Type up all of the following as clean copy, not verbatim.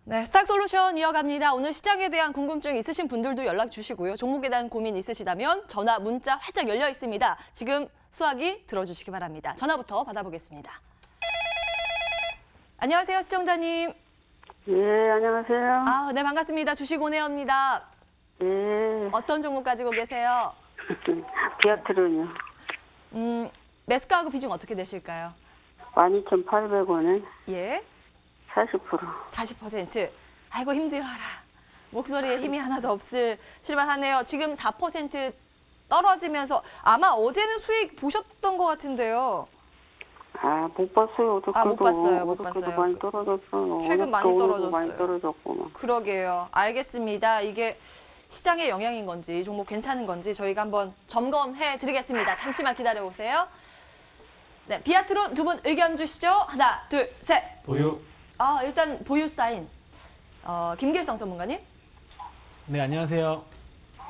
네, 스탁솔루션 이어갑니다. 오늘 시장에 대한 궁금증 있으신 분들도 연락 주시고요. 종목에 대한 고민 있으시다면 전화, 문자 활짝 열려 있습니다. 지금 수화기 들어주시기 바랍니다. 전화부터 받아보겠습니다. 안녕하세요, 시청자님. 예, 안녕하세요. 네, 반갑습니다. 주식오네어입니다. 예. 어떤 종목 가지고 계세요? 비아트론이요. 매수가하고 비중 어떻게 되실까요? 12,800원에 예, 40%. 40%. 아이고, 힘들어라. 목소리에 힘이 하나도 없을 실만하네요. 지금 4% 떨어지면서 아마 어제는 수익 보셨던 것 같은데요. 못 봤어요. 어저께도. 못 봤어요. 못 어저께도 봤어요. 많이 떨어졌어요. 최근 많이 오늘도 떨어졌어요. 많이 떨어졌고. 막. 그러게요. 알겠습니다. 이게 시장의 영향인 건지 종목 괜찮은 건지 저희가 한번 점검해 드리겠습니다. 잠시만 기다려 보세요. 네, 비아트론 두 분 의견 주시죠. 하나, 둘, 셋. 보유. 일단 보유 사인. 김길성 전문가님. 네, 안녕하세요.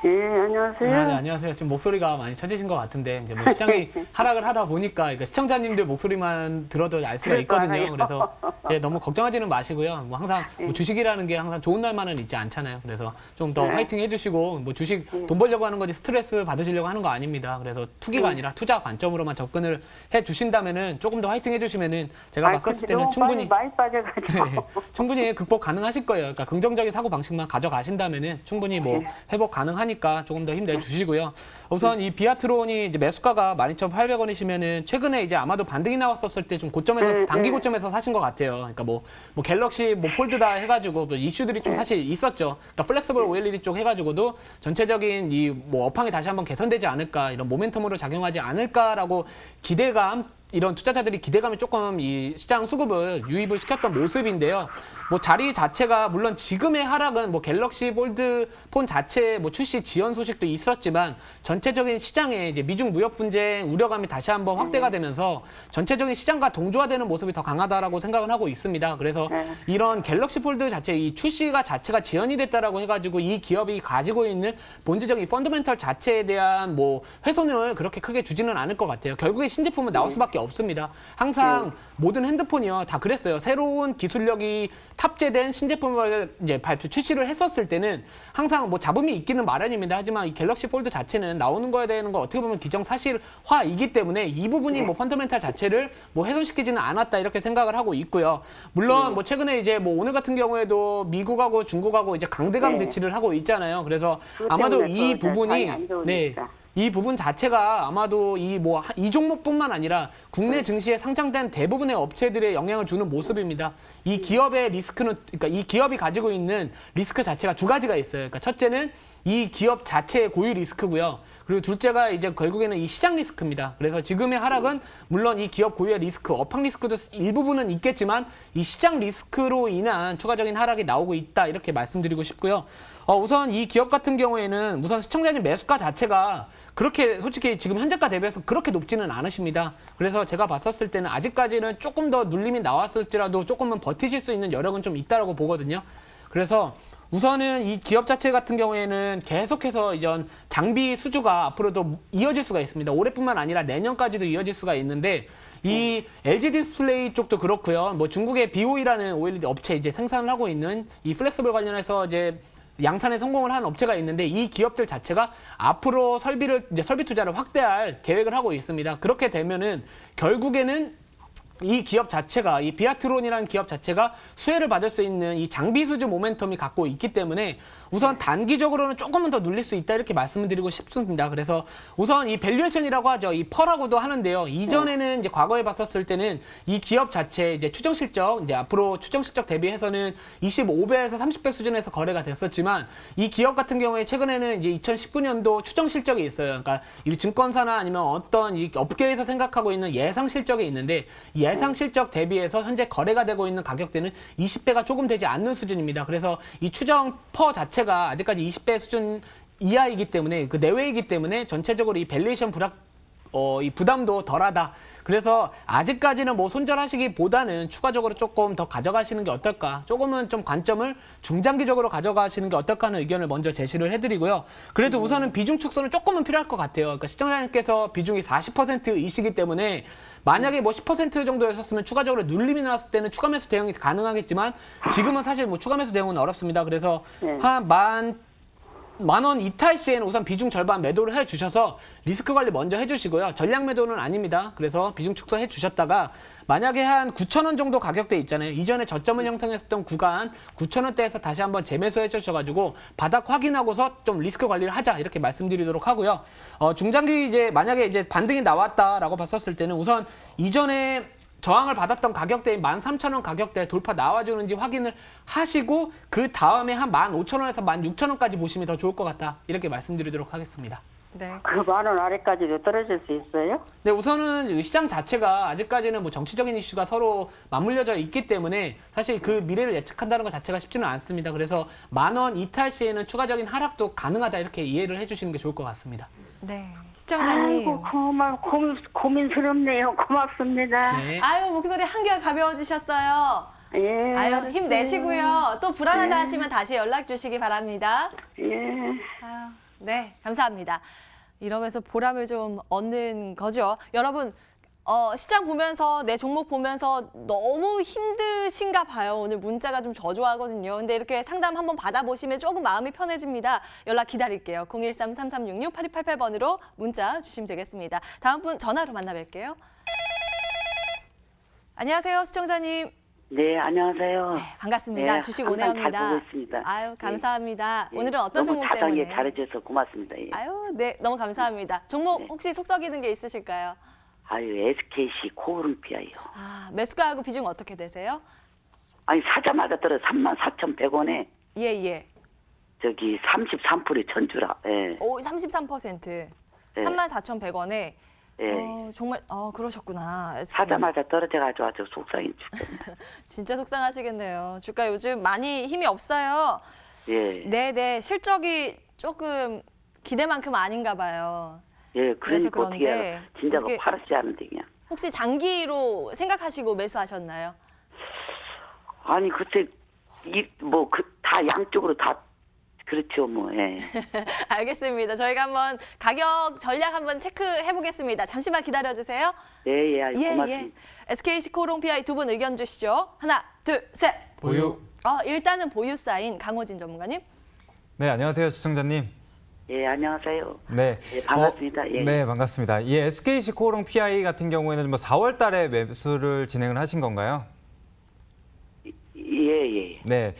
예, 안녕하세요. 네, 안녕하세요. 좀 목소리가 많이 처지신 것 같은데 이제 뭐 시장이 하락을 하다 보니까 그러니까 시청자님들 목소리만 들어도 알 수가 있거든요. 그래서 너무 걱정하지는 마시고요. 뭐 항상 뭐 주식이라는 게 항상 좋은 날만은 있지 않잖아요. 그래서 좀 더 화이팅 해주시고 뭐 주식 돈 벌려고 하는 거지 스트레스 받으시려고 하는 거 아닙니다. 그래서 투기가 아니라 투자 관점으로만 접근을 해주신다면은 조금 더 화이팅 해주시면은 제가 봤었을 때는 충분히 많이 빠져가지고. 충분히 극복 가능하실 거예요. 그러니까 긍정적인 사고 방식만 가져가신다면은 충분히 뭐 회복 가능하니까 조금 더 힘내 주시고요. 우선 이 비아트론이 이제 매수가가 12,800원이시면은 최근에 이제 아마도 반등이 나왔었을 때 좀 고점에서 단기 고점에서 사신 것 같아요. 그러니까 뭐 갤럭시 뭐 폴드다 해가지고 뭐 이슈들이 좀 사실 있었죠. 그러니까 플렉서블 OLED 쪽 해가지고도 전체적인 이 뭐 업황이 다시 한번 개선되지 않을까 이런 모멘텀으로 작용하지 않을까라고 기대감. 이런 투자자들이 기대감이 조금 이 시장 수급을 유입을 시켰던 모습인데요. 뭐 자리 자체가 물론 지금의 하락은 뭐 갤럭시 폴드 폰 자체 뭐 출시 지연 소식도 있었지만 전체적인 시장에 이제 미중 무역 분쟁 우려감이 다시 한번 확대가 되면서 전체적인 시장과 동조화되는 모습이 더 강하다라고 생각을 하고 있습니다. 그래서 이런 갤럭시 폴드 자체 이 출시가 자체가 지연이 됐다라고 해가지고 이 기업이 가지고 있는 본질적인 펀더멘털 자체에 대한 뭐 훼손을 그렇게 크게 주지는 않을 것 같아요. 결국에 신제품은 나올 수밖에 없습니다. 항상 모든 핸드폰이요 다 그랬어요. 새로운 기술력이 탑재된 신제품을 이제 출시를 했었을 때는 항상 뭐 잡음이 있기는 마련입니다. 하지만 이 갤럭시 폴드 자체는 나오는 거에 대한 거 어떻게 보면 기정사실화이기 때문에 이 부분이 뭐 펀더멘탈 자체를 뭐 훼손시키지는 않았다 이렇게 생각을 하고 있고요. 물론 뭐 최근에 이제 뭐 오늘 같은 경우에도 미국하고 중국하고 이제 강대강 대치를 하고 있잖아요. 그래서 아마도 이 부분이 이 부분 자체가 아마도 이 종목뿐만 아니라 국내 증시에 상장된 대부분의 업체들의 영향을 주는 모습입니다. 이 기업의 리스크는, 그러니까 이 기업이 가지고 있는 리스크 자체가 두 가지가 있어요. 그러니까 첫째는 이 기업 자체의 고유 리스크고요. 그리고 둘째가 이제 결국에는 이 시장 리스크입니다. 그래서 지금의 하락은 물론 이 기업 고유의 리스크, 업황 리스크도 일부분은 있겠지만 이 시장 리스크로 인한 추가적인 하락이 나오고 있다 이렇게 말씀드리고 싶고요. 우선 이 기업 같은 경우에는 우선 시청자님 매수가 자체가 그렇게 솔직히 지금 현재가 대비해서 그렇게 높지는 않으십니다. 그래서 제가 봤었을 때는 아직까지는 조금 더 눌림이 나왔을지라도 조금은 버티실 수 있는 여력은 좀 있다라고 보거든요. 그래서 우선은 이 기업 자체 같은 경우에는 계속해서 이전 장비 수주가 앞으로도 이어질 수가 있습니다. 올해뿐만 아니라 내년까지도 이어질 수가 있는데 이 LG 디스플레이 쪽도 그렇고요. 뭐 중국의 BOE라는 OLED 업체 이제 생산을 하고 있는 이 플렉서블 관련해서 이제 양산에 성공을 한 업체가 있는데 이 기업들 자체가 앞으로 설비 투자를 확대할 계획을 하고 있습니다. 그렇게 되면은 결국에는 이 기업 자체가 이 비아트론이라는 기업 자체가 수혜를 받을 수 있는 이 장비 수주 모멘텀이 갖고 있기 때문에 우선 단기적으로는 조금은 더 눌릴 수 있다 이렇게 말씀을 드리고 싶습니다. 그래서 우선 이 밸류에이션이라고 하죠. 이 펄하고도 하는데요. 이전에는 이제 과거에 봤었을 때는 이 기업 자체 이제 추정 실적 이제 앞으로 추정 실적 대비해서는 25배에서 30배 수준에서 거래가 됐었지만 이 기업 같은 경우에 최근에는 이제 2019년도 추정 실적이 있어요. 그러니까 이 증권사나 아니면 어떤 이 업계에서 생각하고 있는 예상 실적이 있는데 예상 실적 대비해서 현재 거래가 되고 있는 가격대는 20배가 조금 되지 않는 수준입니다. 그래서 이 추정 퍼 자체가 아직까지 20배 수준 이하이기 때문에 그 내외이기 때문에 전체적으로 이 밸류에이션 이 부담도 덜하다. 그래서 아직까지는 뭐 손절하시기보다는 추가적으로 조금 더 가져가시는 게 어떨까? 조금은 좀 관점을 중장기적으로 가져가시는 게 어떨까 하는 의견을 먼저 제시를 해드리고요. 그래도 우선은 비중 축소는 조금은 필요할 것 같아요. 그러니까 시청자님께서 비중이 40%이시기 때문에 만약에 뭐 10% 정도였었으면 추가적으로 눌림이 나왔을 때는 추가 매수 대응이 가능하겠지만 지금은 사실 뭐 추가 매수 대응은 어렵습니다. 그래서 네. 한 만 원 이탈 시에는 우선 비중 절반 매도를 해주셔서 리스크 관리 먼저 해주시고요. 전량 매도는 아닙니다. 그래서 비중 축소해 주셨다가 만약에 한 9,000원 정도 가격대 있잖아요. 이전에 저점을 형성했었던 구간 9,000원대에서 다시 한번 재매수해 주셔가지고 바닥 확인하고서 좀 리스크 관리를 하자 이렇게 말씀드리도록 하고요. 중장기 이제 만약에 이제 반등이 나왔다라고 봤었을 때는 우선 이전에 저항을 받았던 가격대인 13,000원 가격대 돌파 나와주는지 확인을 하시고 그 다음에 한 15,000원에서 16,000원까지 보시면 더 좋을 것 같다. 이렇게 말씀드리도록 하겠습니다. 네. 그 10,000원 아래까지도 떨어질 수 있어요? 네, 우선은 시장 자체가 아직까지는 뭐 정치적인 이슈가 서로 맞물려져 있기 때문에 사실 그 미래를 예측한다는 것 자체가 쉽지는 않습니다. 그래서 10,000원 이탈 시에는 추가적인 하락도 가능하다 이렇게 이해를 해주시는 게 좋을 것 같습니다. 네. 시청자님. 아이고, 고민스럽네요. 고맙습니다. 네. 아유, 목소리 한결 가벼워지셨어요. 예. 아유, 힘내시고요. 또 불안하다 하시면 다시 연락 주시기 바랍니다. 예. 아유, 네, 감사합니다. 이러면서 보람을 좀 얻는 거죠. 여러분, 시장 보면서 내 종목 보면서 너무 힘드신가 봐요. 오늘 문자가 좀 저조하거든요. 근데 이렇게 상담 한번 받아보시면 조금 마음이 편해집니다. 연락 기다릴게요. 013-3366-8288번으로 문자 주시면 되겠습니다. 다음 분 전화로 만나뵐게요. 안녕하세요, 시청자님. 네, 안녕하세요. 네, 반갑습니다. 네, 주식 항상 오네오입니다. 잘 보고 있습니다. 아유, 감사합니다. 예. 오늘은 어떤 너무 종목 자상하게 때문에? 잘해줘서 고맙습니다. 예. 아유, 네, 너무 감사합니다. 종목 네. 혹시 속 썩이는 게 있으실까요? 아유, SKC 코오름피아요. 아, 매수가하고 비중 어떻게 되세요? 아니, 사자마자 떨어 34,100원에 예, 예. 저기 33%의 천주라. 예. 오, 33%. 34,100원에. 예. 정말, 그러셨구나. SK. 사자마자 떨어져가지고 아주 속상해 죽겠네. 진짜 속상하시겠네요. 주가 요즘 많이 힘이 없어요. 예. 네네. 실적이 조금 기대만큼 아닌가 봐요. 예, 그래서 그러니까 어떻게 그런데 해야 진짜 어떻게- 그 팔았지 않은데 그냥. 혹시 장기로 생각하시고 매수하셨나요? 아니, 그때 다 양쪽으로 다 그렇죠, 뭐. 예. 알겠습니다. 저희가 한번 가격 전략 한번 체크해 보겠습니다. 잠시만 기다려 주세요. 예, 예, 아유, 고맙습니다. SKC 코롱PI 두 분 의견 주시죠. 하나, 둘, 셋. 보유. 일단은 보유 사인 강호진 전문가님. 네, 안녕하세요, 시청자님. 예, 안녕하세요. 네, 예, 반갑습니다. 예. 네, 반갑습니다. 이 SKC 코오롱 PI 같은 경우에는 뭐 4월 달에 매수를 진행을 하신 건가요? 예, 예. 네,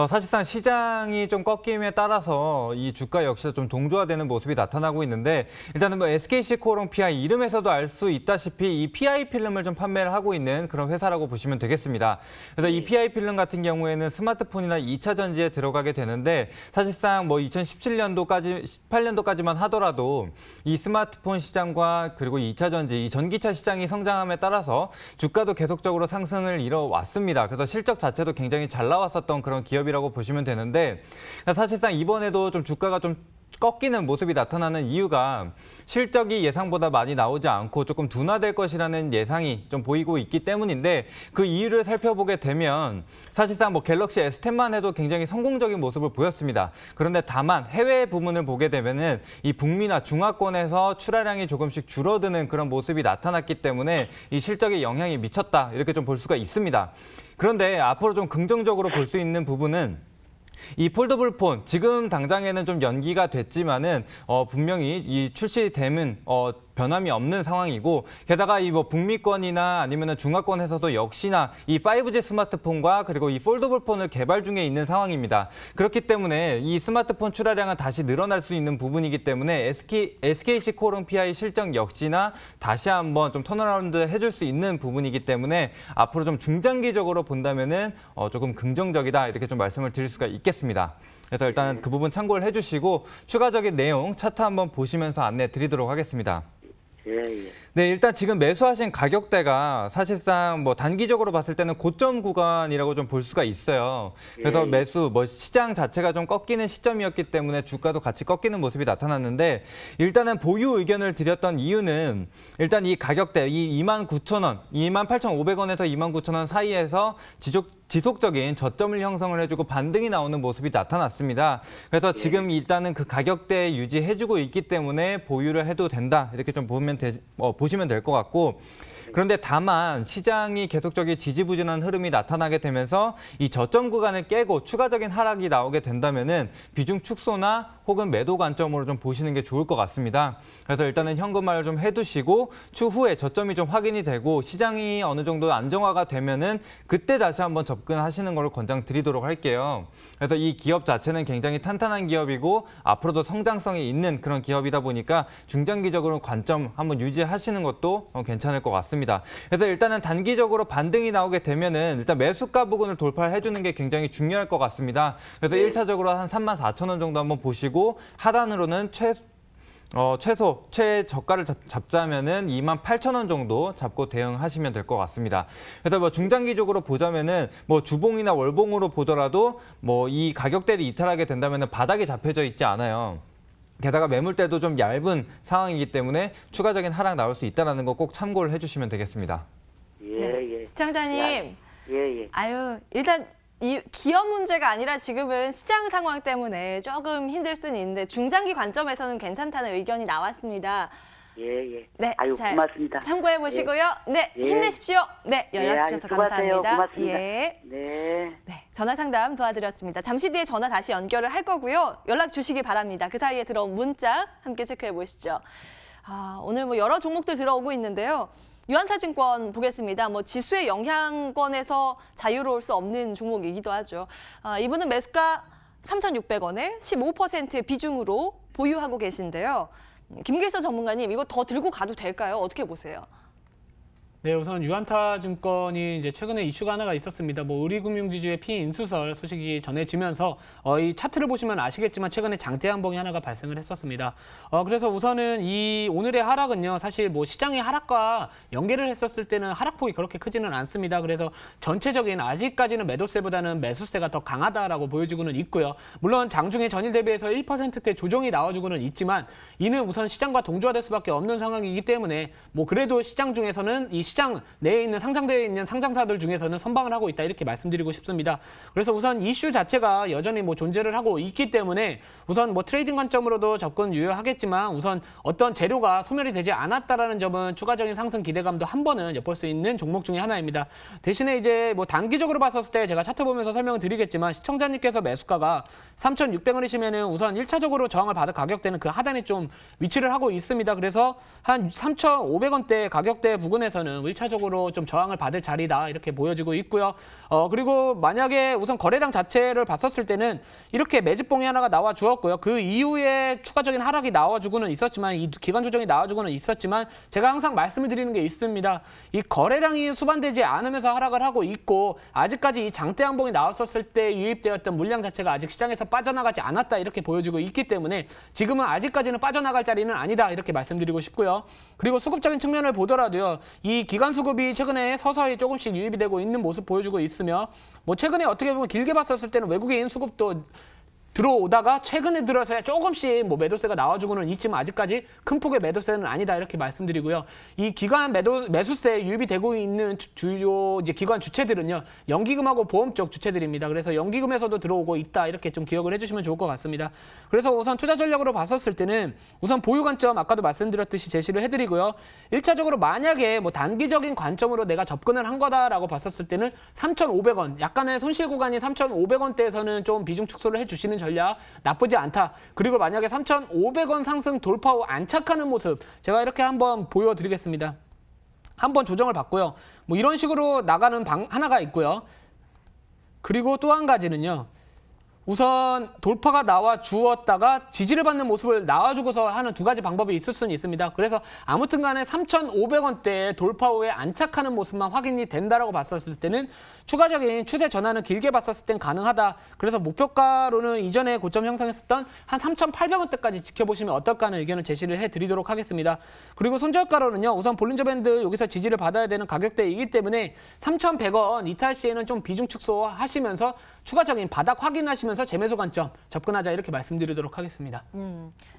사실상 시장이 좀 꺾임에 따라서 이 주가 역시도 좀 동조화되는 모습이 나타나고 있는데 일단은 뭐 SKC 코오롱 PI 이름에서도 알 수 있다시피 이 PI 필름을 좀 판매를 하고 있는 그런 회사라고 보시면 되겠습니다. 그래서 이 PI 필름 같은 경우에는 스마트폰이나 2차 전지에 들어가게 되는데 사실상 뭐 2017년도까지 18년도까지만 하더라도 이 스마트폰 시장과 그리고 2차 전지, 이 전기차 시장이 성장함에 따라서 주가도 계속적으로 상승을 이뤄왔습니다. 그래서 실적 자체도 굉장히 잘 나왔었던 그런 기업이라고 보시면 되는데 사실상 이번에도 좀 주가가 좀 꺾이는 모습이 나타나는 이유가 실적이 예상보다 많이 나오지 않고 조금 둔화될 것이라는 예상이 좀 보이고 있기 때문인데 그 이유를 살펴보게 되면 사실상 뭐 갤럭시 S10만 해도 굉장히 성공적인 모습을 보였습니다. 그런데 다만 해외 부문을 보게 되면은 이 북미나 중화권에서 출하량이 조금씩 줄어드는 그런 모습이 나타났기 때문에 이 실적에 영향이 미쳤다 이렇게 좀 볼 수가 있습니다. 그런데 앞으로 좀 긍정적으로 볼 수 있는 부분은 이 폴더블 폰 지금 당장에는 좀 연기가 됐지만은 분명히 이 출시됨은 변함이 없는 상황이고 게다가 이 뭐 북미권이나 아니면은 중화권에서도 역시나 이 5G 스마트폰과 그리고 이 폴더블 폰을 개발 중에 있는 상황입니다. 그렇기 때문에 이 스마트폰 출하량은 다시 늘어날 수 있는 부분이기 때문에 SKC 코오롱 PI 실적 역시나 다시 한번 좀 턴어라운드 해줄 수 있는 부분이기 때문에 앞으로 좀 중장기적으로 본다면은 조금 긍정적이다 이렇게 좀 말씀을 드릴 수가 있겠습니다. 그래서 일단 그 부분 참고를 해주시고 추가적인 내용 차트 한번 보시면서 안내 드리도록 하겠습니다. 예, 예. 네, 일단 지금 매수하신 가격대가 사실상 뭐 단기적으로 봤을 때는 고점 구간이라고 좀 볼 수가 있어요. 그래서 예. 매수, 뭐 시장 자체가 좀 꺾이는 시점이었기 때문에 주가도 같이 꺾이는 모습이 나타났는데 일단은 보유 의견을 드렸던 이유는 일단 이 가격대, 이 29,000원, 28,500원에서 29,000원 사이에서 지속적인 저점을 형성을 해주고 반등이 나오는 모습이 나타났습니다. 그래서 지금 일단은 그 가격대 유지해주고 있기 때문에 보유를 해도 된다. 이렇게 좀 보시면 될 것 같고 그런데 다만 시장이 계속적인 지지부진한 흐름이 나타나게 되면서 이 저점 구간을 깨고 추가적인 하락이 나오게 된다면은 비중 축소나 혹은 매도 관점으로 좀 보시는 게 좋을 것 같습니다. 그래서 일단은 현금화를 좀 해두시고 추후에 저점이 좀 확인이 되고 시장이 어느 정도 안정화가 되면은 그때 다시 한번 접근하시는 걸 권장드리도록 할게요. 그래서 이 기업 자체는 굉장히 탄탄한 기업이고 앞으로도 성장성이 있는 그런 기업이다 보니까 중장기적으로 관점 한번 유지하시는 것도 괜찮을 것 같습니다. 그래서 일단은 단기적으로 반등이 나오게 되면은 일단 매수가 부근을 돌파해 주는 게 굉장히 중요할 것 같습니다. 그래서 1차적으로 한 34,000원 정도 한번 보시고 하단으로는 최저가를 잡자면은 28,000원 정도 잡고 대응하시면 될 것 같습니다. 그래서 뭐 중장기적으로 보자면은 뭐 주봉이나 월봉으로 보더라도 뭐 이 가격대를 이탈하게 된다면은 바닥이 잡혀져 있지 않아요. 게다가 매물대도 좀 얇은 상황이기 때문에 추가적인 하락 나올 수 있다는 거 꼭 참고를 해주시면 되겠습니다. 예, 예. 시청자님, 예, 예. 아유, 일단 이 기업 문제가 아니라 지금은 시장 상황 때문에 조금 힘들 수는 있는데 중장기 관점에서는 괜찮다는 의견이 나왔습니다. 예, 예. 네, 아유, 잘 고맙습니다. 참고해 보시고요. 네, 예. 힘내십시오. 네, 연락 예, 주셔서 수고하세요. 감사합니다. 고맙습니다. 예. 네. 네, 전화 상담 도와드렸습니다. 잠시 뒤에 전화 다시 연결을 할 거고요. 연락 주시기 바랍니다. 그 사이에 들어온 문자 함께 체크해 보시죠. 오늘 뭐 여러 종목들 들어오고 있는데요. 유한타증권 보겠습니다. 뭐 지수의 영향권에서 자유로울 수 없는 종목이기도 하죠. 이분은 매수가 3,600원에 15%의 비중으로 보유하고 계신데요. 김길서 전문가님, 이거 더 들고 가도 될까요? 어떻게 보세요? 네, 우선 유한타증권이 이제 최근에 이슈가 하나가 있었습니다. 뭐 의리금융지주의 피인수설 소식이 전해지면서 이 차트를 보시면 아시겠지만 최근에 장대 양봉이 하나가 발생을 했었습니다. 그래서 우선은 이 오늘의 하락은요, 사실 뭐 시장의 하락과 연계를 했었을 때는 하락폭이 그렇게 크지는 않습니다. 그래서 전체적인 아직까지는 매도세보다는 매수세가 더 강하다라고 보여지고는 있고요. 물론 장중에 전일 대비해서 1%대 조정이 나와주고는 있지만 이는 우선 시장과 동조화될 수밖에 없는 상황이기 때문에 뭐 그래도 시장 중에서는 이 시장 내에 있는 상장되어 있는 상장사들 중에서는 선방을 하고 있다 이렇게 말씀드리고 싶습니다. 그래서 우선 이슈 자체가 여전히 뭐 존재를 하고 있기 때문에 우선 뭐 트레이딩 관점으로도 접근 유효하겠지만 우선 어떤 재료가 소멸이 되지 않았다라는 점은 추가적인 상승 기대감도 한 번은 엿볼 수 있는 종목 중에 하나입니다. 대신에 이제 뭐 단기적으로 봤었을 때 제가 차트 보면서 설명을 드리겠지만 시청자님께서 매수가가 3,600원이시면은 우선 1차적으로 저항을 받을 가격대는 그 하단에 좀 위치를 하고 있습니다. 그래서 한 3,500원대 가격대 부근에서는 1차적으로 좀 저항을 받을 자리다 이렇게 보여지고 있고요. 그리고 만약에 우선 거래량 자체를 봤었을 때는 이렇게 매집봉이 하나가 나와 주었고요. 그 이후에 추가적인 하락이 나와주고는 있었지만 이 기간 조정이 나와주고는 있었지만 제가 항상 말씀을 드리는 게 있습니다. 이 거래량이 수반되지 않으면서 하락을 하고 있고 아직까지 이 장대 양봉이 나왔었을 때 유입되었던 물량 자체가 아직 시장에서 빠져나가지 않았다 이렇게 보여지고 있기 때문에 지금은 아직까지는 빠져나갈 자리는 아니다 이렇게 말씀드리고 싶고요. 그리고 수급적인 측면을 보더라도요. 이 기관 수급이 최근에 서서히 조금씩 유입이 되고 있는 모습 보여주고 있으며 뭐 최근에 어떻게 보면 길게 봤었을 때는 외국인 수급도 들어오다가 최근에 들어서야 조금씩 뭐 매도세가 나와주고는 있지만 아직까지 큰 폭의 매도세는 아니다 이렇게 말씀드리고요. 이 기관 매수세 유입이 되고 있는 주요 이제 기관 주체들은요 연기금하고 보험 쪽 주체들입니다. 그래서 연기금에서도 들어오고 있다 이렇게 좀 기억을 해주시면 좋을 것 같습니다. 그래서 우선 투자 전략으로 봤었을 때는 우선 보유 관점 아까도 말씀드렸듯이 제시를 해드리고요. 1차적으로 만약에 뭐 단기적인 관점으로 내가 접근을 한 거다라고 봤었을 때는 3,500원 약간의 손실 구간이 3,500원대에서는 좀 비중 축소를 해주시는 전략 나쁘지 않다. 그리고 만약에 3,500원 상승 돌파 후 안착하는 모습 제가 이렇게 한번 보여드리겠습니다. 한번 조정을 받고요. 뭐 이런 식으로 나가는 방 하나가 있고요. 그리고 또 한 가지는요. 우선 돌파가 나와 주었다가 지지를 받는 모습을 나와주고서 하는 두 가지 방법이 있을 수는 있습니다. 그래서 아무튼 간에 3,500원대에 돌파 후에 안착하는 모습만 확인이 된다라고 봤었을 때는 추가적인 추세 전환을 길게 봤었을 땐 가능하다. 그래서 목표가로는 이전에 고점 형성했었던 한 3,800원대까지 지켜보시면 어떨까 하는 의견을 제시를 해드리도록 하겠습니다. 그리고 손절가로는요. 우선 볼린저 밴드 여기서 지지를 받아야 되는 가격대이기 때문에 3,100원 이탈 시에는 좀 비중 축소하시면서 추가적인 바닥 확인하시면서 재매수 관점 접근하자 이렇게 말씀드리도록 하겠습니다.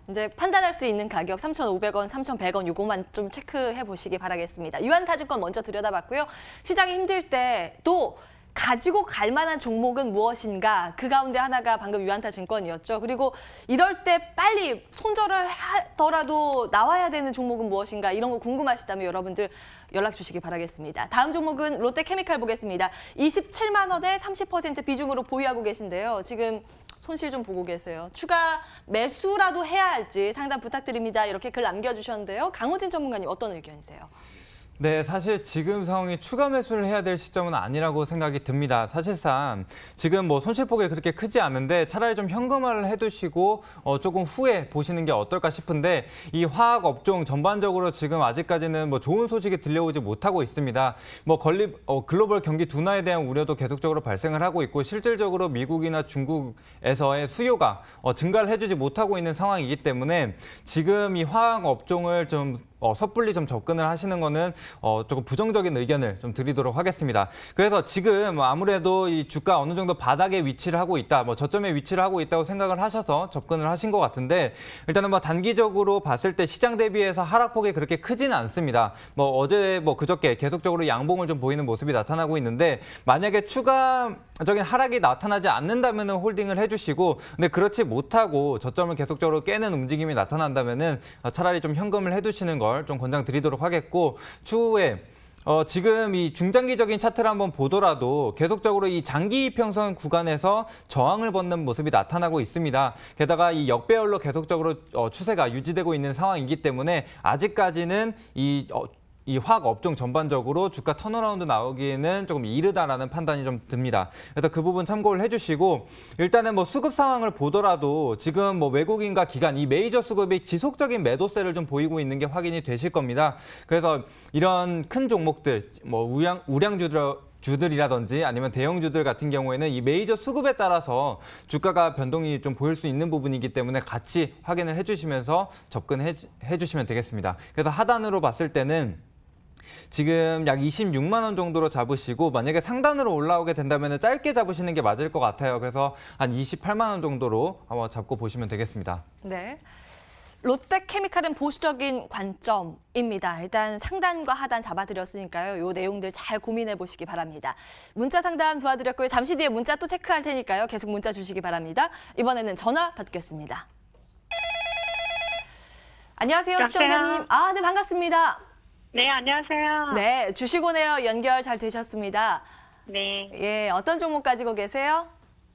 이제 판단할 수 있는 가격 3,500원, 3,100원 요거만 좀 체크해 보시기 바라겠습니다. 유한타증권 먼저 들여다봤고요. 시장이 힘들 때 또 가지고 갈 만한 종목은 무엇인가? 그 가운데 하나가 방금 유한타증권이었죠. 그리고 이럴 때 빨리 손절을 하더라도 나와야 되는 종목은 무엇인가? 이런 거 궁금하시다면 여러분들 연락 주시기 바라겠습니다. 다음 종목은 롯데케미칼 보겠습니다. 27만 원에 30% 비중으로 보유하고 계신데요. 지금 손실 좀 보고 계세요. 추가 매수라도 해야 할지 상담 부탁드립니다. 이렇게 글 남겨주셨는데요. 강호진 전문가님 어떤 의견이세요? 네, 사실 지금 상황이 추가 매수를 해야 될 시점은 아니라고 생각이 듭니다. 사실상 지금 뭐 손실폭이 그렇게 크지 않은데 차라리 좀 현금화를 해두시고 조금 후에 보시는 게 어떨까 싶은데 이 화학 업종 전반적으로 지금 아직까지는 뭐 좋은 소식이 들려오지 못하고 있습니다. 뭐 글로벌 경기 둔화에 대한 우려도 계속적으로 발생을 하고 있고 실질적으로 미국이나 중국에서의 수요가 증가를 해주지 못하고 있는 상황이기 때문에 지금 이 화학 업종을 좀 섣불리 좀 접근을 하시는 거는 조금 부정적인 의견을 좀 드리도록 하겠습니다. 그래서 지금 아무래도 이 주가 어느 정도 바닥에 위치를 하고 있다, 뭐 저점에 위치를 하고 있다고 생각을 하셔서 접근을 하신 것 같은데 일단은 뭐 단기적으로 봤을 때 시장 대비해서 하락폭이 그렇게 크지는 않습니다. 뭐 어제 뭐 그저께 계속적으로 양봉을 좀 보이는 모습이 나타나고 있는데 만약에 추가적인 하락이 나타나지 않는다면 홀딩을 해주시고 근데 그렇지 못하고 저점을 계속적으로 깨는 움직임이 나타난다면은 차라리 좀 현금을 해두시는 걸 좀 권장드리도록 하겠고 추후에 지금 이 중장기적인 차트를 한번 보더라도 계속적으로 이 장기 이평선 구간에서 저항을 벗는 모습이 나타나고 있습니다. 게다가 이 역배열로 계속적으로 추세가 유지되고 있는 상황이기 때문에 아직까지는 이 화학 업종 전반적으로 주가 턴어라운드 나오기에는 조금 이르다라는 판단이 좀 듭니다. 그래서 그 부분 참고를 해주시고 일단은 뭐 수급 상황을 보더라도 지금 뭐 외국인과 기관 이 메이저 수급이 지속적인 매도세를 좀 보이고 있는 게 확인이 되실 겁니다. 그래서 이런 큰 종목들 뭐 우량주들이라든지 아니면 대형주들 같은 경우에는 이 메이저 수급에 따라서 주가가 변동이 좀 보일 수 있는 부분이기 때문에 같이 확인을 해주시면서 접근해 주시면 되겠습니다. 그래서 하단으로 봤을 때는 지금 약 26만 원 정도로 잡으시고 만약에 상단으로 올라오게 된다면 짧게 잡으시는 게 맞을 것 같아요. 그래서 한 28만 원 정도로 한번 잡고 보시면 되겠습니다. 네. 롯데케미칼은 보수적인 관점입니다. 일단 상단과 하단 잡아드렸으니까요. 이 내용들 잘 고민해 보시기 바랍니다. 문자 상담 도와드렸고요. 잠시 뒤에 문자 또 체크할 테니까요. 계속 문자 주시기 바랍니다. 이번에는 전화 받겠습니다. 안녕하세요, 시청자님. 아, 네, 반갑습니다. 네, 안녕하세요. 네, 주식오네요. 연결 잘 되셨습니다. 네. 예, 어떤 종목 가지고 계세요?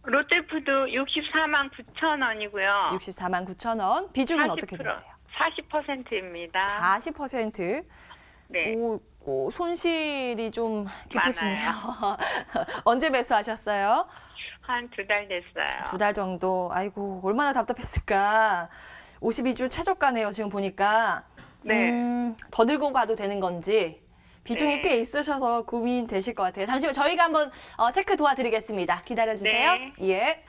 롯데푸드 64만 9천 원이고요. 64만 9천 원. 비중은 어떻게 되세요? 40%입니다. 40%. 네. 오, 손실이 좀 깊으시네요. 언제 매수하셨어요? 한 2달 됐어요. 2달 정도. 아이고, 얼마나 답답했을까. 52주 최저가네요, 지금 보니까. 네. 더 들고 가도 되는 건지 비중이 네. 꽤 있으셔서 고민되실 것 같아요. 잠시만 저희가 한번 체크 도와드리겠습니다. 기다려주세요. 네. 예.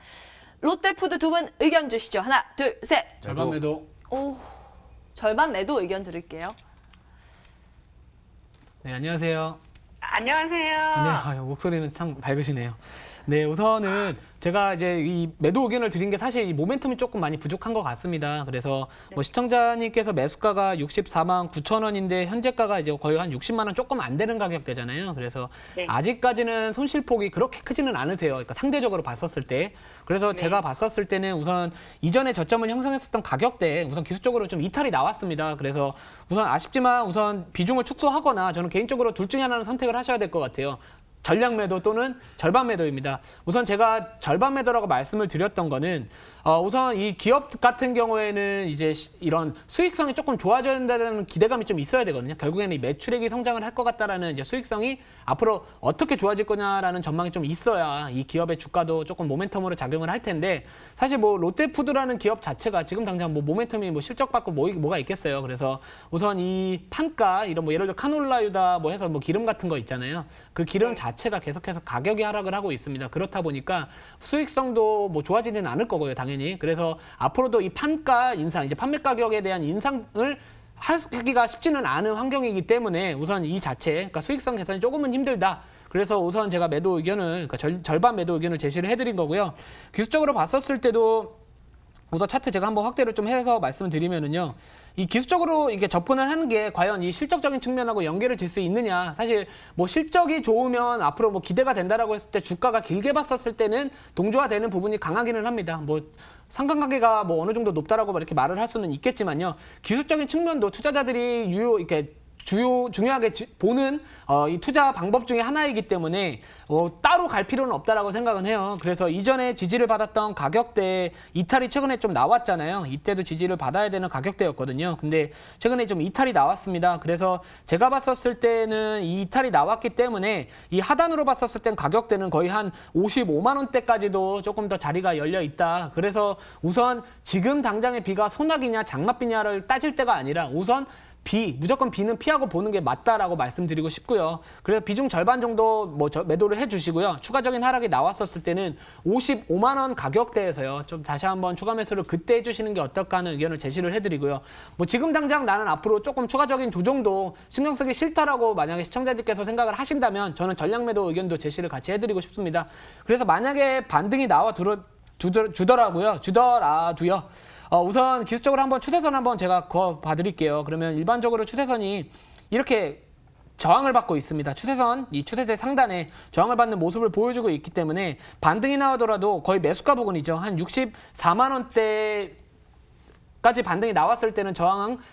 롯데푸드 두 분 의견 주시죠. 하나, 둘, 셋. 절반 매도. 오, 절반 매도 의견 드릴게요. 네, 안녕하세요. 안녕하세요. 네, 목소리는 참 밝으시네요. 네, 우선은 제가 이제 이 매도 의견을 드린 게 사실 이 모멘텀이 조금 많이 부족한 것 같습니다. 그래서 뭐 시청자님께서 매수가가 64만 9천 원인데 현재가가 이제 거의 한 60만 원 조금 안 되는 가격대잖아요. 그래서 네. 아직까지는 손실폭이 그렇게 크지는 않으세요. 그러니까 상대적으로 봤었을 때. 그래서 제가 봤었을 때는 우선 이전에 저점을 형성했었던 가격대에 우선 기술적으로 좀 이탈이 나왔습니다. 그래서 우선 아쉽지만 우선 비중을 축소하거나 저는 개인적으로 둘 중에 하나는 선택을 하셔야 될 것 같아요. 전량 매도 또는 절반 매도입니다. 우선 제가 절반 매도라고 말씀을 드렸던 거는 우선 이 기업 같은 경우에는 이제 이런 수익성이 조금 좋아져야 된다는 기대감이 좀 있어야 되거든요. 결국에는 이 매출액이 성장을 할 것 같다라는 이제 수익성이 앞으로 어떻게 좋아질 거냐라는 전망이 좀 있어야 이 기업의 주가도 조금 모멘텀으로 작용을 할 텐데 사실 뭐 롯데푸드라는 기업 자체가 지금 당장 뭐 모멘텀이 뭐 실적 받고 뭐가 있겠어요. 그래서 우선 이 판가 이런 뭐 예를 들어 카놀라유다 뭐 해서 뭐 기름 같은 거 있잖아요. 그 기름 자체가 계속해서 가격이 하락을 하고 있습니다. 그렇다 보니까 수익성도 뭐 좋아지지는 않을 거고요, 당연히. 그래서 앞으로도 이 판가 인상, 이제 판매 가격에 대한 인상을 하기가 쉽지는 않은 환경이기 때문에 우선 이 자체, 그러니까 수익성 개선이 조금은 힘들다. 그래서 우선 제가 매도 의견을, 그러니까 절반 매도 의견을 제시를 해드린 거고요. 기술적으로 봤었을 때도 우선 차트 제가 한번 확대를 좀 해서 말씀을 드리면은요. 이 기술적으로 이게 접근을 하는 게 과연 이 실적적인 측면하고 연계를 질 수 있느냐. 사실 뭐 실적이 좋으면 앞으로 뭐 기대가 된다라고 했을 때 주가가 길게 봤었을 때는 동조화되는 부분이 강하기는 합니다. 뭐 상관관계가 뭐 어느 정도 높다라고 이렇게 말을 할 수는 있겠지만요. 기술적인 측면도 투자자들이 이렇게 중요하게 보는 이 투자 방법 중에 하나이기 때문에 따로 갈 필요는 없다라고 생각은 해요. 그래서 이전에 지지를 받았던 가격대 이탈이 최근에 좀 나왔잖아요. 이때도 지지를 받아야 되는 가격대였거든요. 근데 최근에 좀 이탈이 나왔습니다. 그래서 제가 봤었을 때는 이 이탈이 나왔기 때문에 이 하단으로 봤었을 땐 가격대는 거의 한 55만 원대까지도 조금 더 자리가 열려 있다. 그래서 우선 지금 당장의 비가 소나기냐 장맛비냐를 따질 때가 아니라 우선 무조건 B는 피하고 보는 게 맞다라고 말씀드리고 싶고요. 그래서 비중 절반 정도 매도를 해주시고요. 추가적인 하락이 나왔었을 때는 55만 원 가격대에서요. 좀 다시 한번 추가 매수를 그때 해주시는 게 어떨까 하는 의견을 제시를 해드리고요. 뭐 지금 당장 나는 앞으로 조금 추가적인 조정도 신경 쓰기 싫다라고 만약에 시청자들께서 생각을 하신다면 저는 전량 매도 의견도 제시를 같이 해드리고 싶습니다. 그래서 만약에 반등이 나와 주더라도요. 우선 기술적으로 한번 추세선 한번 제가 그어 봐드릴게요. 그러면 일반적으로 추세선이 이렇게 저항을 받고 있습니다. 추세선, 이 추세대 상단에 저항을 받는 모습을 보여주고 있기 때문에 반등이 나오더라도 거의 매수가 부근이죠. 한 64만 원대 까지 반등이 나왔을 때는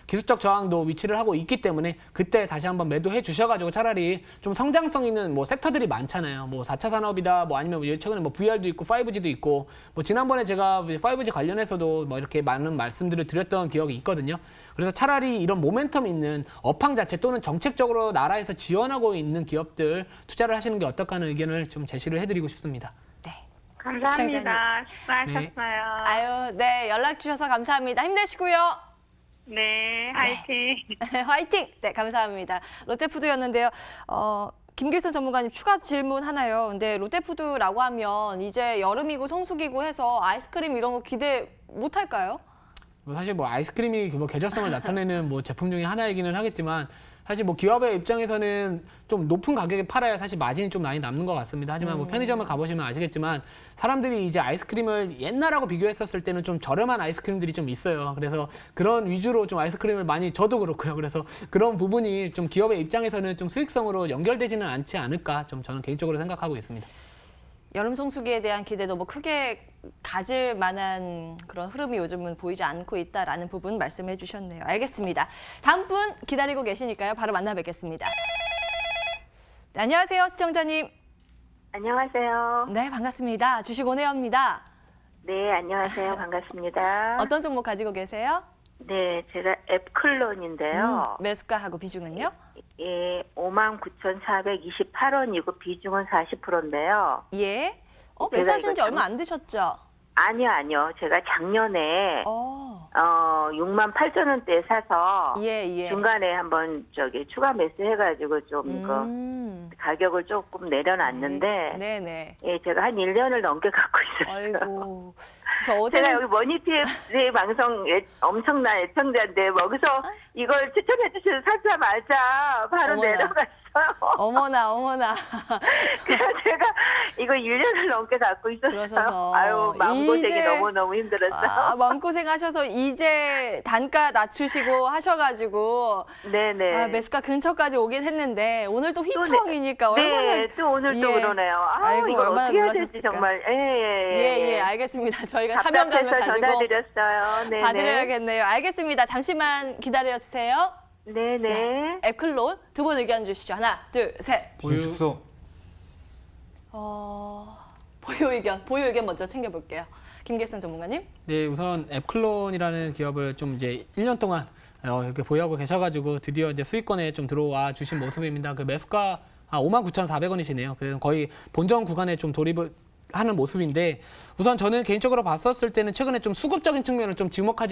기술적 저항도 위치를 하고 있기 때문에 그때 다시 한번 매도해 주셔가지고 차라리 좀 성장성 있는 뭐 섹터들이 많잖아요. 뭐 4차 산업이다, 뭐 아니면 최근에 뭐 VR도 있고 5G도 있고, 뭐 지난번에 제가 5G 관련해서도 뭐 이렇게 많은 말씀들을 드렸던 기억이 있거든요. 그래서 차라리 이런 모멘텀 있는 업황 자체 또는 정책적으로 나라에서 지원하고 있는 기업들 투자를 하시는 게 어떨까 하는 의견을 좀 제시를 해드리고 싶습니다. 감사합니다. 수고하셨어요. 아유, 네, 연락 주셔서 감사합니다. 힘내시고요. 네, 화이팅. 화이팅! 네, 감사합니다. 롯데푸드였는데요. 김길선 전문가님 추가 질문 하나요. 근데 롯데푸드라고 하면 이제 여름이고 성수기고 해서 아이스크림 이런 거 기대 못 할까요? 사실 뭐 아이스크림이 뭐 계절성을 나타내는 뭐 제품 중에 하나이기는 하겠지만 사실 뭐 기업의 입장에서는 좀 높은 가격에 팔아야 사실 마진이 좀 많이 남는 것 같습니다. 하지만 뭐 편의점을 가보시면 아시겠지만 사람들이 이제 아이스크림을 옛날하고 비교했었을 때는 좀 저렴한 아이스크림들이 좀 있어요. 그래서 그런 위주로 좀 아이스크림을 많이 저도 그렇고요. 그래서 그런 부분이 좀 기업의 입장에서는 좀 수익성으로 연결되지는 않지 않을까 좀 저는 개인적으로 생각하고 있습니다. 여름 성수기에 대한 기대도 뭐 크게 가질 만한 그런 흐름이 요즘은 보이지 않고 있다라는 부분 말씀해 주셨네요. 알겠습니다. 다음 분 기다리고 계시니까요. 바로 만나 뵙겠습니다. 네, 안녕하세요, 시청자님. 안녕하세요. 네, 반갑습니다. 주식 오네어입니다. 네, 안녕하세요. 반갑습니다. 어떤 종목 가지고 계세요? 네, 제가 앱클론인데요. 매수가하고 비중은요? 예, 59,428원이고 비중은 40%인데요. 예. 제가 매수하신 지 이거 얼마 안 되셨죠? 아니요. 제가 작년에 68,000원대에 사서 예. 중간에 한번 추가 매수해가지고 좀 가격을 조금 내려놨는데 네네. 예, 제가 한 1년을 넘게 갖고 있었어요. 아이고. 그래서 제가 어제는 여기 머니TV 방송 엄청난 애청자인데 여기서 이걸 추천해 주셔서 사자 말자 바로 어머나. 내려갔어요. 어머나. 그래서 제가 이거 1년을 넘게 갖고 있었어요. 그러셔서 아유, 마음고생이 이제- 너무너무 힘들었어요. 마음고생하셔서 이제 단가 낮추시고 하셔가지고 네네. 매수가 근처까지 오긴 했는데 오늘 또 휘청이니까 얼마나 네, 또 오늘 또 예. 그러네요. 아이고, 이걸 얼마나 어떻게 해야 될지 놀라셨을까. 정말. 예, 알겠습니다. 저희가 사명감을 답답해서 가지고 전화드렸어요. 네네. 봐드려야겠네요. 알겠습니다. 잠시만 기다려주세요. 네네. 앱클론 두 분 의견 주시죠. 하나, 둘, 셋. 비중 축소. 보유 의견 먼저 챙겨볼게요. 김길성 전문가님. 네, 우선 앱클론이라는 기업을 좀 이제 1년 동안 이렇게 보유하고 계셔가지고 드디어 이제 수익권에 좀 들어와 주신 모습입니다. 그 매수가 59,400원이시네요. 그래서 거의 본전 구간에 좀 돌입을 하는 모습인데 우선 저는 개인적으로 봤었을 때는 최근에 좀 수급적인 측면을 좀 주목할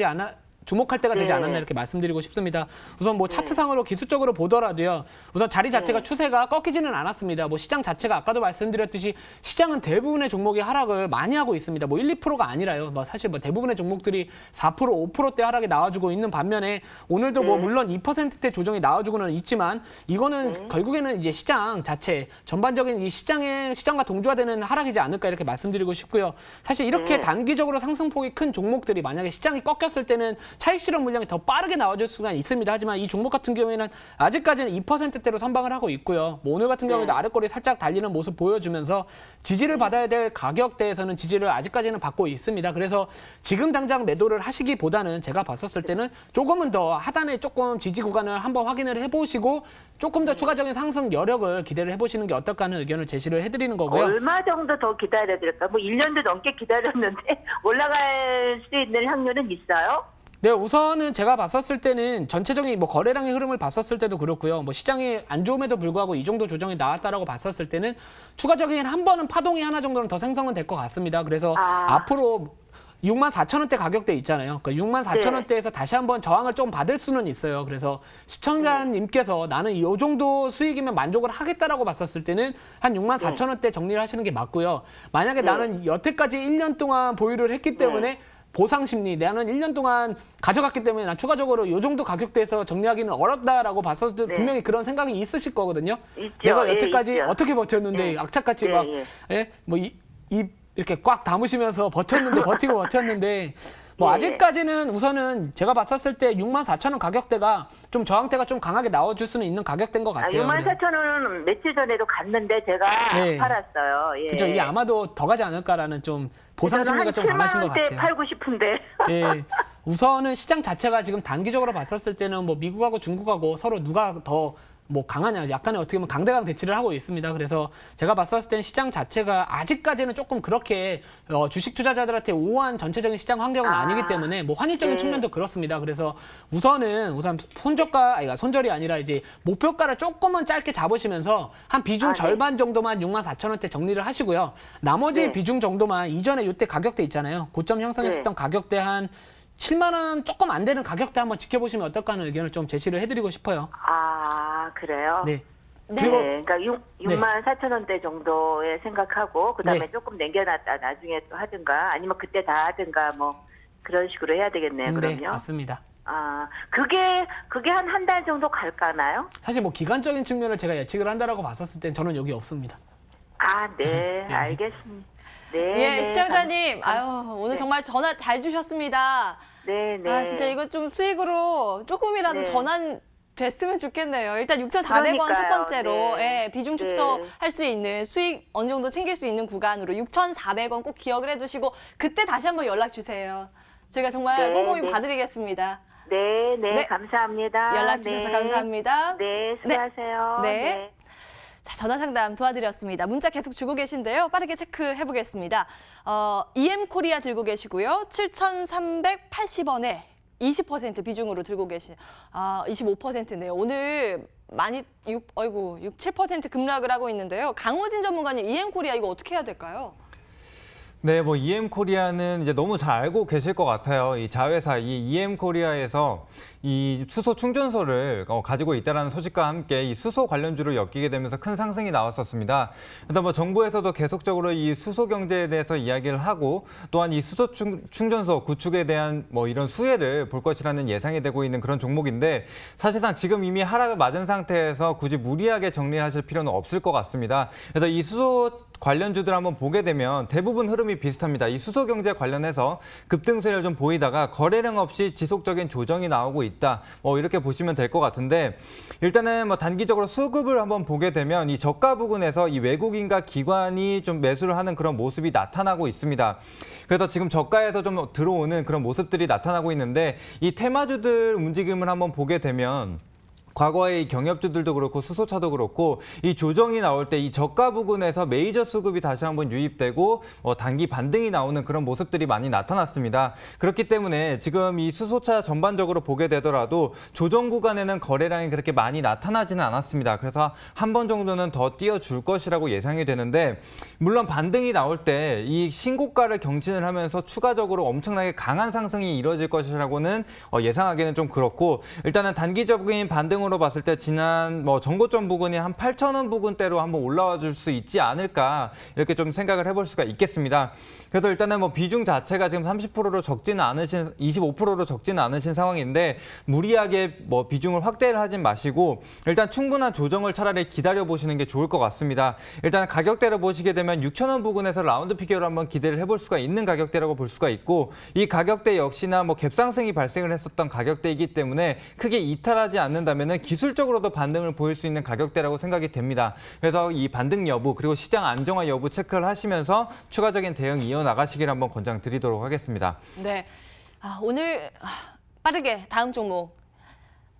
때가 되지 네. 않았나 이렇게 말씀드리고 싶습니다. 우선 뭐 차트상으로 기술적으로 보더라도요. 우선 자리 자체가 추세가 꺾이지는 않았습니다. 뭐 시장 자체가 아까도 말씀드렸듯이 시장은 대부분의 종목이 하락을 많이 하고 있습니다. 뭐 1, 2%가 아니라요. 뭐 사실 뭐 대부분의 종목들이 4%, 5%대 하락이 나와주고 있는 반면에 오늘도 뭐 물론 2%대 조정이 나와주고는 있지만 이거는 결국에는 이제 시장 자체 전반적인 이 시장과 동조화되는 하락이지 않을까 이렇게 말씀드리고 싶고요. 사실 이렇게 단기적으로 상승폭이 큰 종목들이 만약에 시장이 꺾였을 때는 차익 실현 물량이 더 빠르게 나와줄 수가 있습니다. 하지만 이 종목 같은 경우에는 아직까지는 2%대로 선방을 하고 있고요. 뭐 오늘 같은 경우에도 아랫꼬리 살짝 달리는 모습 보여주면서 지지를 받아야 될 가격대에서는 지지를 아직까지는 받고 있습니다. 그래서 지금 당장 매도를 하시기보다는 제가 봤었을 때는 조금은 더 하단에 조금 지지 구간을 한번 확인을 해보시고 조금 더 추가적인 상승 여력을 기대를 해보시는 게 어떨까 하는 의견을 제시를 해드리는 거고요. 얼마 정도 더 기다려야 될까? 뭐 1년도 넘게 기다렸는데 올라갈 수 있는 확률은 있어요? 네, 우선은 제가 봤었을 때는 전체적인 뭐 거래량의 흐름을 봤었을 때도 그렇고요. 뭐 시장이 안 좋음에도 불구하고 이 정도 조정이 나왔다라고 봤었을 때는 추가적인 한 번은 파동이 하나 정도는 더 생성은 될 것 같습니다. 그래서 앞으로 64,000원대 가격대 있잖아요. 그러니까 64,000원대에서 다시 한번 저항을 좀 받을 수는 있어요. 그래서 시청자님께서 나는 이 정도 수익이면 만족을 하겠다라고 봤었을 때는 한 64,000원대 정리를 하시는 게 맞고요. 만약에 나는 여태까지 1년 동안 보유를 했기 때문에 보상 심리, 나는 1년 동안 가져갔기 때문에 난 추가적으로 이 정도 가격대에서 정리하기는 어렵다라고 봤었을 때 분명히 그런 생각이 있으실 거거든요. 있죠. 내가 여태까지 있죠. 어떻게 버텼는데 악착같이 막 뭐 이렇게 꽉 담으시면서 버텼는데 뭐 아직까지는 우선은 제가 봤었을 때 64,000원 가격대가 좀 저항대가 좀 강하게 나와줄 수는 있는 가격대인 것 같아요. 64,000원은 며칠 전에도 갔는데 제가 네. 팔았어요. 예. 그죠? 이게 아마도 더 가지 않을까라는 좀 보상 심리가 좀 강하신 것 7만 원대 같아요. 팔고 싶은데. 예. 우선은 시장 자체가 지금 단기적으로 봤었을 때는 뭐 미국하고 중국하고 서로 누가 더 뭐 강하냐 약간의 어떻게 보면 강대강 대치를 하고 있습니다. 그래서 제가 봤었을 땐 시장 자체가 아직까지는 조금 그렇게 주식 투자자들한테 우호한 전체적인 시장 환경은 아니기 때문에 뭐 환율적인 측면도 그렇습니다. 그래서 우선 손절이 아니라 이제 목표가를 조금은 짧게 잡으시면서 한 비중 절반 정도만 64,000원대 정리를 하시고요. 나머지 비중 정도만 이전에 이때 가격대 있잖아요. 고점 형성했었던 가격대 한 7만 원 조금 안 되는 가격대 한번 지켜보시면 어떨까 하는 의견을 좀 제시를 해드리고 싶어요. 아, 그래요? 네. 네. 그리고 그러니까 64,000원대 정도에 생각하고 그다음에 네. 조금 남겨놨다 나중에 또 하든가 아니면 그때 다 하든가 뭐 그런 식으로 해야 되겠네요. 네, 그럼요. 맞습니다. 아, 그게 한 달 정도 갈까나요? 사실 뭐 기간적인 측면을 제가 예측을 한다라고 봤었을 땐 저는 여기 없습니다. 아, 네, 알겠습니다. 네, 예, 네, 시청자님. 오늘 정말 전화 잘 주셨습니다. 네, 네. 아, 진짜 이거 좀 수익으로 조금이라도 네. 전환 됐으면 좋겠네요. 일단 6,400원 첫 번째로 네. 예, 비중 네. 축소할 수 있는 수익 어느 정도 챙길 수 있는 구간으로 6,400원 꼭 기억을 해두시고 그때 다시 한번 연락 주세요. 저희가 정말 네, 꼼꼼히 네. 봐드리겠습니다. 네, 네, 네. 감사합니다. 연락 주셔서 네. 감사합니다. 네, 수고하세요. 네. 자, 전화 상담 도와드렸습니다. 문자 계속 주고 계신데요. 빠르게 체크해 보겠습니다. EM코리아 들고 계시고요. 7,380원에 20% 비중으로 들고 계신 25%네요. 오늘 많이 6, 7% 급락을 하고 있는데요. 강호진 전문가님, EM코리아 이거 어떻게 해야 될까요? 네, 뭐 EM코리아는 이제 너무 잘 알고 계실 것 같아요. 이 자회사, 이 EM코리아에서 이 수소 충전소를 가지고 있다는 소식과 함께 이 수소 관련주를 엮이게 되면서 큰 상승이 나왔었습니다. 그래서 뭐 정부에서도 계속적으로 이 수소 경제에 대해서 이야기를 하고 또한 이 수소 충전소 구축에 대한 뭐 이런 수혜를 볼 것이라는 예상이 되고 있는 그런 종목인데 사실상 지금 이미 하락을 맞은 상태에서 굳이 무리하게 정리하실 필요는 없을 것 같습니다. 그래서 이 수소 관련주들 한번 보게 되면 대부분 흐름이 비슷합니다. 이 수소 경제 관련해서 급등세를 좀 보이다가 거래량 없이 지속적인 조정이 나오고 있다. 뭐 이렇게 보시면 될 것 같은데 일단은 뭐 단기적으로 수급을 한번 보게 되면 이 저가 부근에서 이 외국인과 기관이 좀 매수를 하는 그런 모습이 나타나고 있습니다. 그래서 지금 저가에서 좀 들어오는 그런 모습들이 나타나고 있는데 이 테마주들 움직임을 한번 보게 되면 과거의 이 경협주들도 그렇고 수소차도 그렇고 이 조정이 나올 때 이 저가 부근에서 메이저 수급이 다시 한번 유입되고 단기 반등이 나오는 그런 모습들이 많이 나타났습니다. 그렇기 때문에 지금 이 수소차 전반적으로 보게 되더라도 조정 구간에는 거래량이 그렇게 많이 나타나지는 않았습니다. 그래서 한 번 정도는 더 띄워줄 것이라고 예상이 되는데 물론 반등이 나올 때 이 신고가를 경신을 하면서 추가적으로 엄청나게 강한 상승이 이루어질 것이라고는 예상하기는 좀 그렇고 일단은 단기적인 반등으로 봤을 때 지난 전고점 부근이 한 8,000원 부근대로 한번 올라와 줄 수 있지 않을까 이렇게 좀 생각을 해볼 수가 있겠습니다. 그래서 일단은 비중 자체가 지금 30%로 적지는 않으신 25%로 적지는 않으신 상황인데 무리하게 비중을 확대를 하진 마시고 일단 충분한 조정을 차라리 기다려 보시는 게 좋을 것 같습니다. 일단 가격대를 보시게 되면 6,000원 부근에서 라운드 피겨로 한번 기대를 해볼 수가 있는 가격대라고 볼 수가 있고 이 가격대 역시나 갭상승이 발생을 했었던 가격대이기 때문에 크게 이탈하지 않는다면은 기술적으로도 반등을 보일 수 있는 가격대라고 생각이 됩니다. 그래서 이 반등 여부 그리고 시장 안정화 여부 체크를 하시면서 추가적인 대응 이어나가시길 한번 권장드리도록 하겠습니다. 네. 오늘 빠르게 다음 종목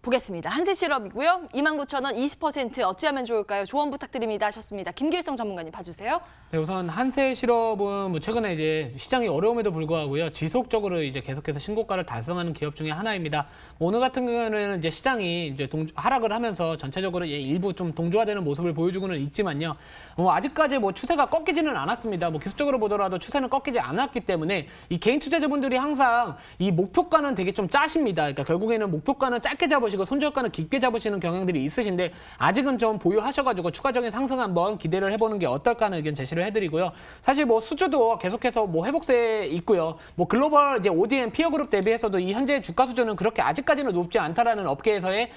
보겠습니다. 한세실업이고요. 29,000원 20% 어찌하면 좋을까요? 조언 부탁드립니다 하셨습니다. 김길성 전문가님 봐주세요. 네, 우선 한세실업은 최근에 이제 시장이 어려움에도 불구하고요. 지속적으로 이제 계속해서 신고가를 달성하는 기업 중에 하나입니다. 오늘 같은 경우는 이제 시장이 이제 하락을 하면서 전체적으로 일부 좀 동조화되는 모습을 보여주고는 있지만요. 아직까지 추세가 꺾이지는 않았습니다. 기술적으로 보더라도 추세는 꺾이지 않았기 때문에 이 개인 투자자분들이 항상 이 목표가는 되게 좀 짜십니다. 그러니까 결국에는 목표가는 짧게 잡으시고 손절가는 깊게 잡으시는 경향들이 있으신데 아직은 좀 보유하셔가지고 추가적인 상승 한번 기대를 해보는 게 어떨까 하는 의견 제시를 해드리고요. 사실 수주도 계속해서 회복세에 있고요. 글로벌 이제 ODM 피어그룹 대비해서도 이 현재 주가 수준은 그렇게 아직까지는 높지 않다라는 업계에서의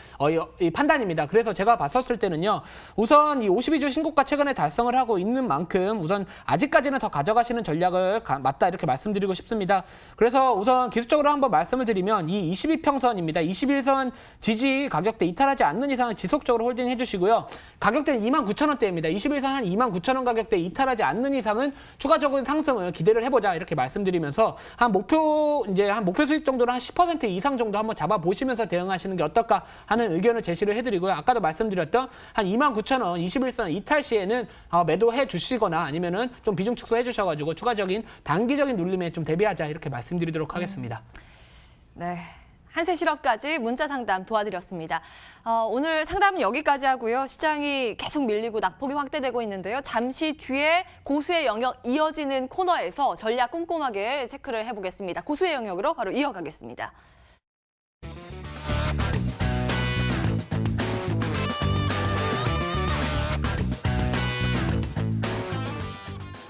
이 판단입니다. 그래서 제가 봤었을 때는요. 우선 이 52주 신고가 최근에 달성을 하고 있는 만큼 우선 아직까지는 더 가져가시는 전략을 맞다 이렇게 말씀드리고 싶습니다. 그래서 우선 기술적으로 한번 말씀을 드리면 이 22평선입니다. 21선 지지 가격대 이탈하지 않는 이상은 지속적으로 홀딩해 주시고요. 가격대는 29,000원대입니다. 21선 한 29,000원 가격대 이탈하지 않는 이상은 추가적인 상승을 기대를 해보자 이렇게 말씀드리면서 한 목표 수익 정도는 한 10% 이상 정도 한번 잡아보시면서 대응하시는 게 어떨까 하는 의견을 제시를 해드리고요. 아까도 말씀드렸던 한 29,000원 21선 이탈 시에는 매도해 주시거나 아니면은 좀 비중 축소해 주셔가지고 추가적인 단기적인 눌림에 좀 대비하자 이렇게 말씀드리도록 하겠습니다. 네. 한세실업까지 문자 상담 도와드렸습니다. 오늘 상담은 여기까지 하고요. 시장이 계속 밀리고 낙폭이 확대되고 있는데요. 잠시 뒤에 고수의 영역 이어지는 코너에서 전략 꼼꼼하게 체크를 해보겠습니다. 고수의 영역으로 바로 이어가겠습니다.